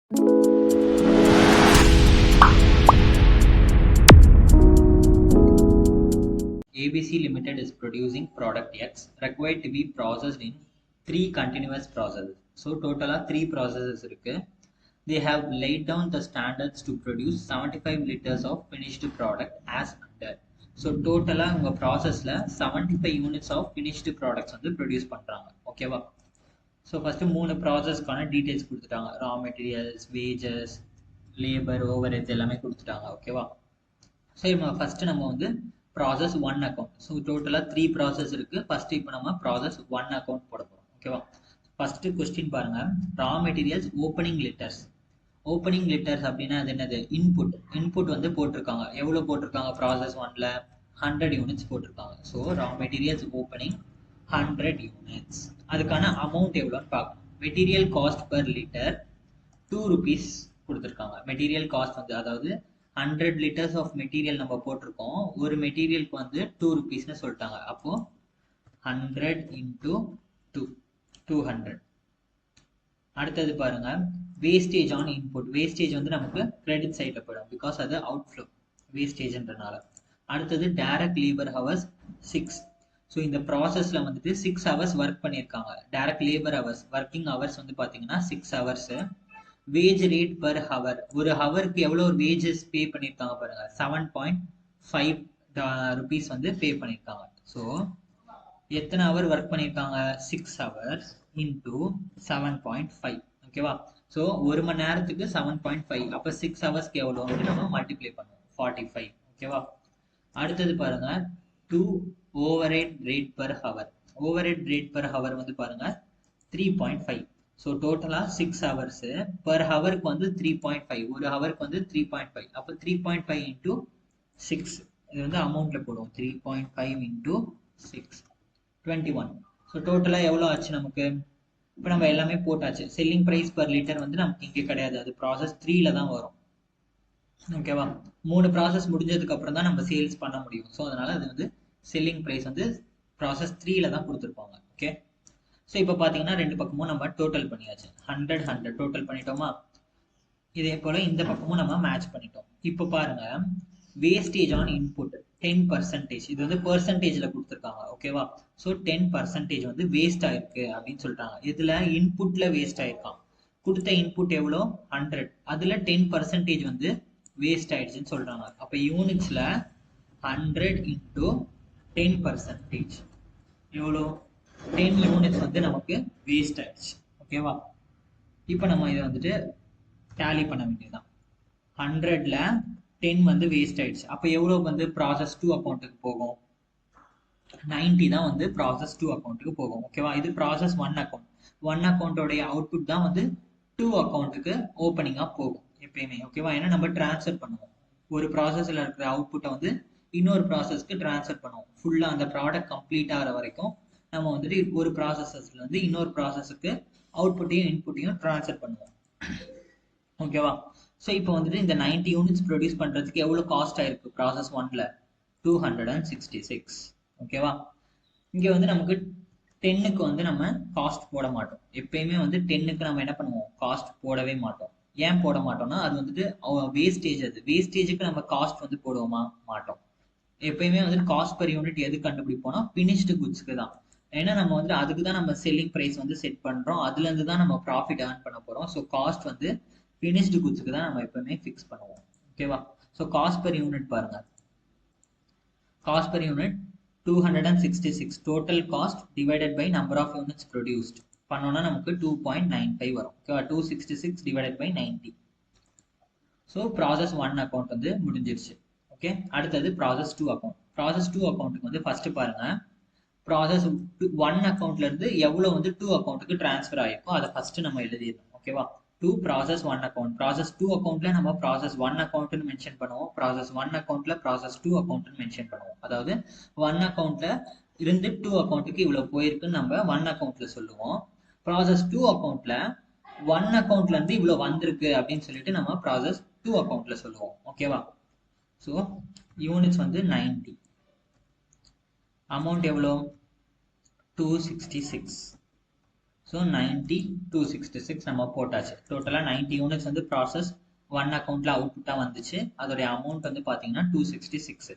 ABC Limited is producing product X required to be processed in 3 continuous processes. So total 3 processes இருக்கு. They have laid down the standards to produce 75 liters of finished product as under. So total உங்க processல 75 units of finished products வந்து produce பண்றாங்க. ஓகேவா? So first 3 processக்கான details கொடுத்துட்டாங்க. Raw materials, wages, labor, overheads எல்லாமே கொடுத்துட்டாங்க. ஓகேவா? சரி ஃபர்ஸ்ட் நம்ம வந்து ப்ராசஸ் ஒன் அக்கௌண்ட். ஸோ டோட்டலாக 3 ப்ராசஸ் இருக்கு. ஃபர்ஸ்ட் இப்போ நம்ம ப்ராசஸ் ஒன் அக்கௌண்ட் போட போகிறோம். ஓகேவா? ஃபர்ஸ்ட் கொஸ்டின் பாருங்க. Raw materials opening litres. Opening litres அப்படின்னா அது என்னது? இன்புட் வந்து போட்டிருக்காங்க. எவ்வளோ போட்டிருக்காங்க? ப்ராசஸ் ஒன்ல 100 யூனிட்ஸ் போட்டிருக்காங்க. So raw materials opening 100 units. அதுக்கான அமௌண்ட் எவ்வளோன்னு பார்க்கணும். Material cost per litre 2 rupees கொடுத்துருக்காங்க. மெட்டீரியல் காஸ்ட் வந்து அதாவது 100 liters ஆஃப் மெட்டீரியல் நம்ம போட்டிருக்கோம். ஒரு மெட்டீரியலுக்கு வந்து 2 rupeesனு சொல்லிட்டாங்க. அப்போ 100 into 2 200. அடுத்தது பாருங்க, வேஸ்டேஜ் ஆன் இன்புட். வேஸ்டேஜ் வந்து நமக்கு கிரெடிட் சைட்ல போயிடும், பிகாஸ் அது அவுட்ஃப்ளோ வேஸ்டேஜ்ன்றனால. அடுத்தது டைரக்ட் லேபர் ஹவர்ஸ் 6. ஸோ இந்த ப்ராசஸ்ல வந்துட்டு 6 hours ஒர்க் பண்ணியிருக்காங்க. Direct labour hours, working hours வந்து பார்த்தீங்கன்னா 6 hours. Wage rate per hour, ஒரு ஹவருக்கு எவ்வளோ ஒரு வேஜஸ் பே பண்ணியிருக்காங்க பாருங்க, 7.5 rupees வந்து பே பண்ணியிருக்காங்க. ஸோ எத்தனை ஹவர் ஒர்க் பண்ணியிருக்காங்க? 6 hours இன்டூ 7.5. ஓகேவா? ஸோ ஒரு மணி நேரத்துக்கு 7.5, அப்போ 6 ஹவர்ஸ்க்கு எவ்வளோ நம்ம மல்டிப்ளை பண்ணுவோம், 45. ஓகேவா? அடுத்தது பாருங்க, 2 overhead rate per hour. Overhead rate per hour வந்து பாருங்க 3.5. ஸோ டோட்டலாக 6 hours, பர் ஹவருக்கு வந்து 3.5, ஒரு ஹவருக்கு வந்து 3.5. அப்போ 3.5 இன்டூ 6, இது வந்து அமௌண்ட்ல போடுவோம். 3.5 இன்டூ 6 21. ஸோ டோட்டலாக எவ்வளோ ஆச்சு நமக்கு? இப்போ நம்ம எல்லாமே போட்டாச்சு. செல்லிங் ப்ரைஸ் பர் லிட்டர் வந்து நமக்கு இங்கே கிடையாது, அது ப்ராசஸ் 3ல தான் வரும். ஓகேவா? 3 ப்ராசஸ் முடிஞ்சதுக்கு அப்புறம் தான் நம்ம சேல்ஸ் பண்ண முடியும். ஸோ அதனால அது வந்து செல்லிங் ப்ரைஸ் வந்து ப்ராசஸ் 3ல தான் கொடுத்துருப்பாங்க. ஓகே, ஸோ இப்போ பார்த்தீங்கன்னா ரெண்டு பக்கமும் நம்ம டோட்டல் பண்ணியாச்சு. 100 டோட்டல் பண்ணிட்டோமா? இதே போல் இந்த பக்கமும் நம்ம மேட்ச் பண்ணிட்டோம். இப்போ பாருங்க, வேஸ்டேஜ் ஆன் இன்புட் 10%. இது வந்து பெர்சன்டேஜில் கொடுத்துருக்காங்க. ஓகேவா? ஸோ 10% வந்து வேஸ்ட் ஆயிருக்கு அப்படின்னு சொல்லிட்டாங்க. இதில் இன்புட்டில் வேஸ்ட் ஆயிருக்கான். கொடுத்த இன்புட் எவ்வளோ? 100. அதில் 10% வந்து வேஸ்ட் ஆயிடுச்சுன்னு சொல்கிறாங்க. அப்போ யூனிட்ஸில் 100 இன்டூ 10% எவ்வளோ? 10 யூனிட்ஸ் வந்து நமக்கு வேஸ்ட் ஆயிடுச்சு. ஓகேவா? இப்போ நம்ம இதை வந்துட்டு டேலி பண்ண வேண்டியதுதான். 100ல 10 வந்து வேஸ்ட் ஆயிடுச்சு. அப்போ எவ்வளோ வந்து ப்ராசஸ் 2 அக்கௌண்ட்டுக்கு போகும்? 90 தான் வந்து ப்ராசஸ் 2 அக்கௌண்ட்டுக்கு போகும். ஓகேவா? இது ப்ராசஸ் 1 அக்கௌண்ட். 1 அக்கௌண்ட்டோடைய அவுட்புட் தான் வந்து 2 அக்கௌண்ட்டுக்கு ஓப்பனிங்காக போகும் எப்பயுமே. ஓகேவா? ஏன்னா நம்ம டிரான்ஸ்ஃபர் பண்ணுவோம். ஒரு ப்ராசஸில் இருக்கிற அவுட்புட்டை வந்து இன்னொரு ப்ராசஸ்க்கு டிரான்ஸ்ஃபர் பண்ணுவோம். ஃபுல்லாக அந்த ப்ராடக்ட் கம்ப்ளீட் ஆகிற வரைக்கும் நம்ம வந்துட்டு ஒரு ப்ராசஸஸ்ல இருந்து இன்னொரு ப்ராசஸுக்கு அவுட்புட்டையும் இன்புட்டையும் ட்ரான்ஸ்ஃபர் பண்ணுவோம். ஓகேவா? ஸோ இப்போ வந்துட்டு இந்த 90 யூனிட்ஸ் ப்ரொடியூஸ் பண்ணுறதுக்கு எவ்வளோ காஸ்ட் ஆயிருக்கு ப்ராசஸ் 1ல? 266. ஓகேவா? இங்கே வந்து நமக்கு 10க்கு வந்து நம்ம காஸ்ட் போட மாட்டோம். எப்பயுமே வந்து 10க்கு நம்ம என்ன பண்ணுவோம்? காஸ்ட் போடவே மாட்டோம். ஏன் போட மாட்டோம்னா அது வந்துட்டு வேஸ்டேஜ். அது வேஸ்டேஜுக்கு நம்ம காஸ்ட் வந்து போடுவோமா? மாட்டோம். எப்பயுமே வந்து காஸ்ட் பர் யூனிட் எது கண்டுபிடிப்போம்னா ஃபினிஷ்டு குட்ஸ்க்கு தான். ஏன்னா நம்ம வந்து அதுக்கு தான் நம்ம செல்லிங் ப்ரைஸ் வந்து செட் பண்ணுறோம். அதுலேருந்து தான் நம்ம ப்ராஃபிட் ஏர்ன் பண்ண போகிறோம். ஸோ காஸ்ட் வந்து ஃபினிஷ்டு குட்ஸ்க்கு தான் நம்ம எப்பவுமே ஃபிக்ஸ் பண்ணுவோம். ஓகேவா? ஸோ காஸ்ட் பர் யூனிட் பாருங்க. Cost per unit 266. Total cost divided by number of units produced பண்ணோம்னா நமக்கு 2.95 வரும். ஓகேவா? 266 டிவைடட் பை 90. ஸோ ப்ராசஸ் 1 அக்கௌண்ட் வந்து முடிஞ்சிருச்சு. ஓகே, அடுத்தது ப்ராசஸ் 2 அக்கௌண்ட். ப்ராசஸ் 2 அக்கௌண்ட்டுக்கு வந்து ஃபர்ஸ்ட் பாருங்க, ப்ராசஸ் 1 அக்கௌண்ட்ல இருந்து எவ்வளவு வந்து 2 அக்கௌண்ட்டுக்கு டிரான்ஸ்ஃபர் ஆயிருக்கும் அதை ஃபர்ஸ்ட் நம்ம எழுதிடணும். ஓகேவா? To process 1 account. ப்ராசஸ் 2 அக்கௌண்ட்ல நம்ம ப்ராசஸ் 1 அக்கௌண்ட்னு மென்ஷன் பண்ணுவோம். ப்ராசஸ் 1 அக்கௌண்ட்ல ப்ராசஸ் 2 அக்கௌண்ட்னு மென்ஷன் பண்ணுவோம். அதாவது 1 அக்கௌண்ட்ல இருந்து 2 அக்கௌண்ட்டுக்கு இவ்வளவு போயிருக்குன்னு நம்ம 1 அக்கௌண்ட்ல சொல்லுவோம். ப்ராசஸ் 2 அக்கௌண்ட்ல 1 அக்கௌண்ட்ல இருந்து இவ்வளவு வந்திருக்கு அப்படின்னு சொல்லிட்டு நம்ம ப்ராசஸ் 2 அக்கௌண்ட்ல சொல்லுவோம். ஓகேவா? ஸோ யூனிட்ஸ் வந்து 90. அமௌண்ட் எவ்வளோ? 266. ஸோ 90 266 நம்ம போட்டாச்சு. டோட்டலாக 90 யூனிட்ஸ் வந்து ப்ராசஸ் 1 அக்கௌண்ட்டில் அவுட்புட்டாக வந்துச்சு. அதோடைய அமௌண்ட் வந்து பார்த்தீங்கன்னா 266.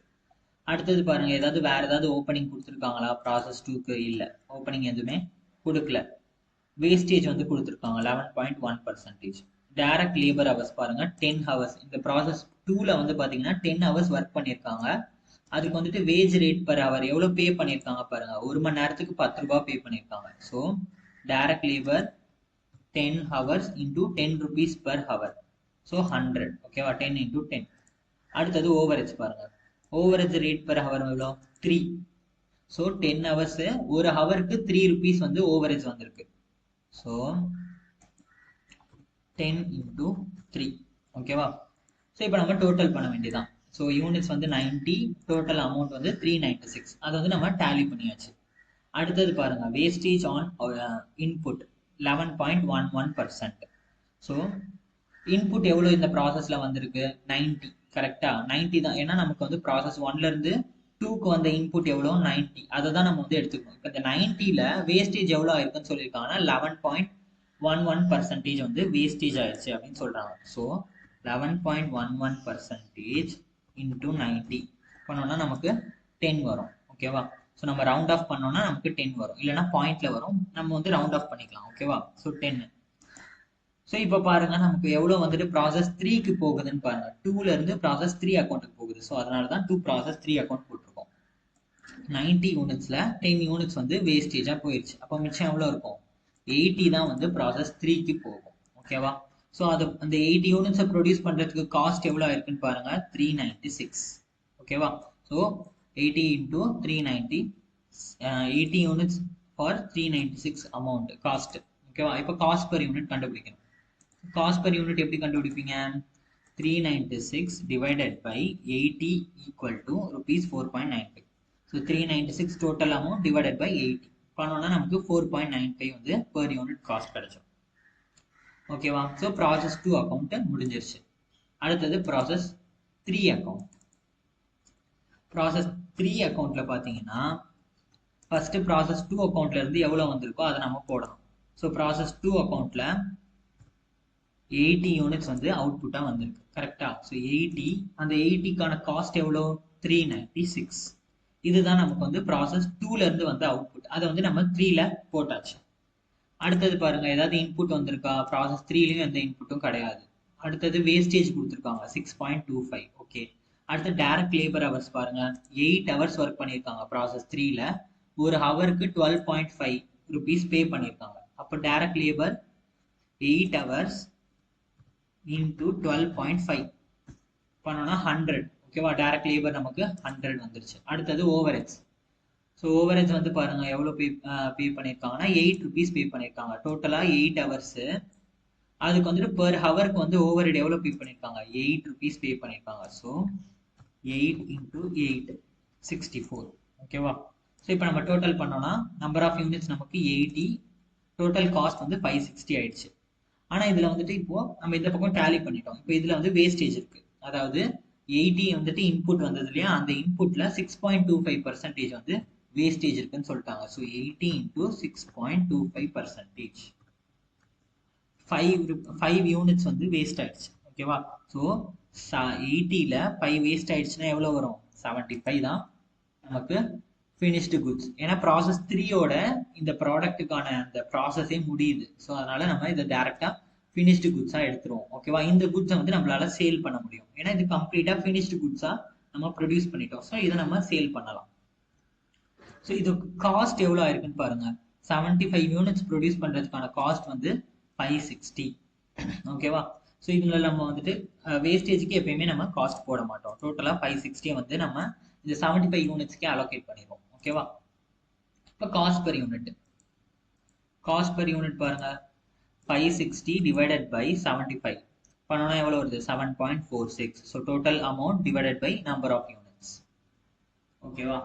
அடுத்தது பாருங்கள், வேறு ஏதாவது ஓப்பனிங் கொடுத்துருக்காங்களா ப்ராசஸ் 2க்கு? இல்லை, ஓப்பனிங் எதுவுமே கொடுக்கல. வேஸ்டேஜ் வந்து கொடுத்துருக்காங்க 11.1%. டைரக்ட் லேபர் ஹவர்ஸ் பாருங்க 10 ஹவர்ஸ். இந்த ப்ராசஸ் 2ல வந்து பார்த்தீங்கன்னா 10 ஹவர்ஸ் ஒர்க் பண்ணியிருக்காங்க. அதுக்கு வந்துட்டு வேஜ் ரேட் பர் ஹவர் எவ்வளோ பே பண்ணியிருக்காங்க பாருங்க, 1 மணி நேரத்துக்கு 10 ரூபாய் பே பண்ணியிருக்காங்க. So direct labour 10 hours into 10 rupees per hour, so 100. ஓகேவா, 10 இன்டூ 10. அடுத்தது ஓவரேஜ் பாருங்க, ஓவரேஜ் ரேட் பர் ஹவர் எவ்வளோ 3. ஸோ 10 ஹவர்ஸ், ஒரு ஹவருக்கு 3 rupees வந்து ஓவரேஜ் வந்திருக்கு. So 10 into 3. ஓகேவா, ஸோ இப்போ நம்ம டோட்டல் பண்ண வேண்டியதான். ஸோ யூனிட்ஸ் வந்து 90, டோட்டல் அமௌண்ட் வந்து 396. அதை வந்து நம்ம டேலி பண்ணியாச்சு. அடுத்தது பாருங்க, wastage on input 11.11%. So input எவ்வளோ இந்த ப்ராசஸில் வந்திருக்கு 90. கரெக்டாக 90 தான், ஏன்னா நமக்கு வந்து ப்ராசஸ் 1லேருந்து 2க்கு வந்த இன்புட் எவ்வளோ 90. அதை தான் நம்ம வந்து எடுத்துக்கணும். இப்போ இந்த 90ல் வேஸ்டேஜ் எவ்வளோ ஆயிருக்குன்னு சொல்லியிருக்காங்கன்னா 11.11% வந்து வேஸ்டேஜ் ஆயிடுச்சு அப்படின்னு சொல்கிறாங்க. ஸோ 11.11% இன்டூ 90 பண்ணோம்னா நமக்கு 10 வரும். ஓகேவா, ஸோ நம்ம ரவுண்ட் ஆஃப் பண்ணோம்னா நமக்கு 10 வரும், இல்லைனா பாயிண்ட்ல வரும், நம்ம வந்து ரவுண்ட் ஆஃப் பண்ணிக்கலாம். ஓகேவா, ஸோ 10. ஸோ இப்போ பாருங்க நமக்கு எவ்வளோ வந்துட்டு ப்ராசஸ் 3க்கு போகுதுன்னு பாருங்க. 2லேருந்து ப்ராசஸ் 3 அக்கௌண்ட்டுக்கு போகுது. ஸோ அதனால தான் 2 ப்ராசஸ் 3 அக்கௌண்ட் போட்டிருக்கோம். 90 யூனிட்ஸில் 10 யூனிட்ஸ் வந்து வேஸ்டேஜாக போயிடுச்சு. அப்போ மிச்சம் எவ்வளோ இருக்கும் 80 தான் வந்து ப்ராசஸ் 3க்கு போகும். ஓகேவா, ஸோ அது அந்த 80 யூனிட்ஸை ப்ரொடியூஸ் பண்ணுறதுக்கு காஸ்ட் எவ்வளோ இருக்குன்னு பாருங்க 396. ஓகேவா, so 80 into 390, 80 units for 396 amount cost. ஓகேவா, இப்போ காஸ்ட் பர் யூனிட் கண்டுபிடிக்கணும். காஸ்ட் பர் யூனிட் எப்படி கண்டுபிடிப்பீங்க, 396 divided by 80 equal to rupees 4.95. So 396 total amount divided by 80 பண்ணோம்னா நமக்கு 4.95 வந்து பர் யூனிட் காஸ்ட் கிடைச்சோம். ஓகேவா, ஸோ ப்ராசஸ் 2 அக்கௌண்ட் முடிஞ்சிருச்சு. அடுத்தது ப்ராசஸ் 3 அக்கௌண்ட். ப்ராசஸ் 3 அக்கௌண்ட்ல பார்த்தீங்கன்னா ஃபர்ஸ்ட் ப்ராசஸ் 2 அக்கௌண்ட்ல இருந்து எவ்வளோ வந்திருக்கோ அதை நம்ம போடணும். ஸோ ப்ராசஸ் 2 அக்கௌண்ட்ல 80 யூனிட்ஸ் வந்து அவுட்புட்டாக வந்திருக்கு. கரெக்டா, ஸோ 80, அந்த 80க்கான காஸ்ட் எவ்வளோ 396. இதுதான் நமக்கு வந்து ப்ராசஸ் 2லேருந்து வந்து அவுட்புட். அதை வந்து நம்ம 3ல போட்டாச்சு. அடுத்தது பாருங்க, ஏதாவது இன்புட் வந்திருக்கா, ப்ராசஸ் 3லையும் எந்த இன்புட்டும் கிடையாது. அடுத்தது வேஸ்டேஜ் கொடுத்துருக்காங்க 6.25. ஓகே, அடுத்து டைரக்ட் லேபர் ஹவர்ஸ் பாருங்க, 8 ஹவர்ஸ் ஒர்க் பண்ணியிருக்காங்க ப்ராசஸ் 3ல. ஒரு ஹவருக்கு 12.5 rupees பே பண்ணியிருக்காங்க. அப்போ டைரக்ட் லேபர் 8 ஹவர்ஸ் இன்டூ 12.5 பண்ணோம்னா 100. ஓகேவா, டைரக்ட் லேபர் நமக்கு 100 வந்துருச்சு. அடுத்தது ஓவரேஜ். ஸோ ஓவரேஜ் வந்து பாருங்க எவ்வளோ பே பண்ணியிருக்காங்கன்னா 8 rupees பே பண்ணியிருக்காங்க. டோட்டலாக 8 ஹவர்ஸு. அதுக்கு வந்துட்டு பெர் ஹவருக்கு வந்து ஓவர் ஹெட் எவ்வளோ பே பண்ணியிருக்காங்க 8 rupees பே பண்ணியிருக்காங்க. So 8 into 8 64. ஓகேவா, ஸோ இப்போ நம்ம டோட்டல் பண்ணோம்னா நம்பர் ஆஃப் யூனிட்ஸ் நமக்கு 80, டோட்டல் காஸ்ட் வந்து 560 ஆயிடுச்சு. ஆனால் இதில் வந்துட்டு இப்போ நம்ம இந்த பக்கம் டேலி பண்ணிட்டோம். இப்போ இதில் வந்து வேஸ்டேஜ் இருக்கு. அதாவது 80 வந்துட்டு இன்புட் வந்தது இல்லையா, அந்த இன்புட்ல 6.25% வந்து வேஸ்டேஜ் இருக்குன்னு சொல்லிட்டாங்க. ஸோ 80 into 6.25%, 5 யூனிட்ஸ் வந்து வேஸ்ட் ஆயிடுச்சு. ஓகேவா, ஸோ 80ல 5 வேஸ்ட் ஆயிடுச்சுன்னா எவ்வளோ வரும் 75 தான் நமக்கு ஃபினிஷ்டு குட்ஸ். ஏன்னா ப்ராசஸ் 3யோட இந்த ப்ராடக்ட்டுக்கான அந்த ப்ராசஸே முடியுது. ஸோ அதனால நம்ம இதை டேரெக்டாக ஃபினிஷ்டு குட்ஸாக எடுத்துருவோம். ஓகேவா, இந்த குட்ஸை வந்து நம்மளால சேல் பண்ண முடியும். ஏன்னா இது கம்ப்ளீட்டாக ஃபினிஷ்டு குட்ஸாக நம்ம ப்ரொடியூஸ் பண்ணிட்டோம். ஸோ இதை நம்ம சேல் பண்ணலாம். ஸோ இது காஸ்ட் எவ்வளோ ஆயிருக்குன்னு பாருங்க, 75 யூனிட்ஸ் ப்ரொடியூஸ் பண்ணுறதுக்கான காஸ்ட் வந்து 560. ஓகேவா, ஸோ இதில் நம்ம வந்துட்டு வேஸ்டேஜுக்கு எப்பயுமே நம்ம காஸ்ட் போட மாட்டோம். டோட்டலாக 560 வந்து நம்ம இந்த 75 யூனிட்ஸ்க்கே அலோகேட் பண்ணிடுவோம். ஓகேவா, இப்போ cost per unit. Cost per unit பாருங்க 560 divided by 75 பண்ணோம்னா எவ்வளோ வருது 7.46. So total amount divided by number of units. ஓகேவா,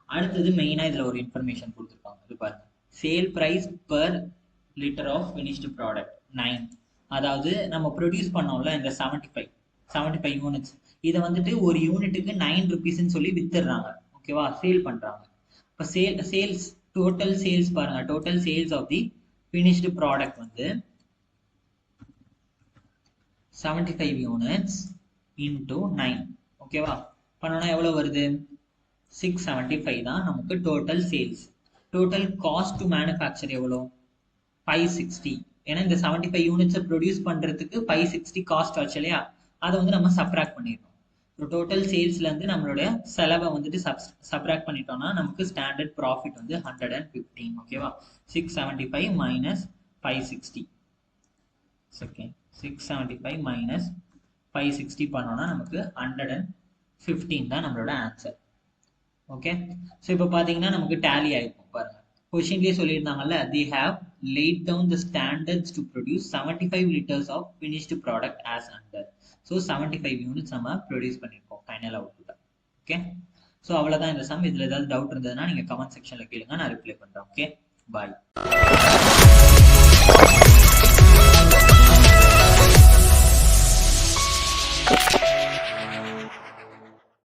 அடுத்தது மெயினாக இதில் ஒரு இன்ஃபர்மேஷன் கொடுத்துருக்காங்க. இது பாருங்க, sale price per litre of finished product 9. அதாவது நம்ம ப்ரொடியூஸ் பண்ணோம்ல இந்த 75 யூனிட்ஸ், இதை வந்துட்டு ஒரு யூனிட்டுக்கு 9 rupeesன்னு சொல்லி வித்துடுறாங்க. ஓகேவா, சேல் பண்ணுறாங்க. இப்போ சேல்ஸ், டோட்டல் சேல்ஸ் பாருங்க, total sales of the finished product வந்து 75 units into 9 ஓகேவா பண்ணோம்னா எவ்வளவு வருது 675 தான் நமக்கு total sales. Total cost to manufacture எவ்வளோ 560. ஏன்னா இந்த 75 யூனிட்ஸை ப்ரொடியூஸ் பண்ணுறதுக்கு 560 காஸ்ட் ஆச்சு இல்லையா, அதை வந்து நம்ம சப்ராக்ட் பண்ணிடணும். ஸோ டோட்டல் சேல்ஸ்லேருந்து நம்மளுடைய செலவை வந்துட்டு சப்ராக்ட் பண்ணிட்டோம்னா நமக்கு ஸ்டாண்டர்ட் ப்ராஃபிட் வந்து 115. ஓகேவா 675 மைனஸ் 560 செகண்ட் 675 மைனஸ் 560 பண்ணோம்னா நமக்கு 115 தான் நம்மளோட ஆன்சர். ஓகே ஸோ இப்போ பார்த்தீங்கன்னா நமக்கு டேலி ஆகிருக்கும் பாருங்க. கொஷின்லேயே சொல்லியிருந்தாங்கல்ல, they have laid down the standards to produce 75 liters of finished product as under. So 75 units நம்ம ப்ரொடியூஸ் பண்ணியிருக்கோம் ஃபைனல் அவுட்புட். ஓகே ஸோ அவ்வளோதான் இந்த சம். இதில் ஏதாவது டவுட் இருந்ததுன்னா நீங்கள் கமெண்ட் செக்ஷனில் கேளுங்க, நான் ரிப்ளை பண்ணுறேன். Okay bye.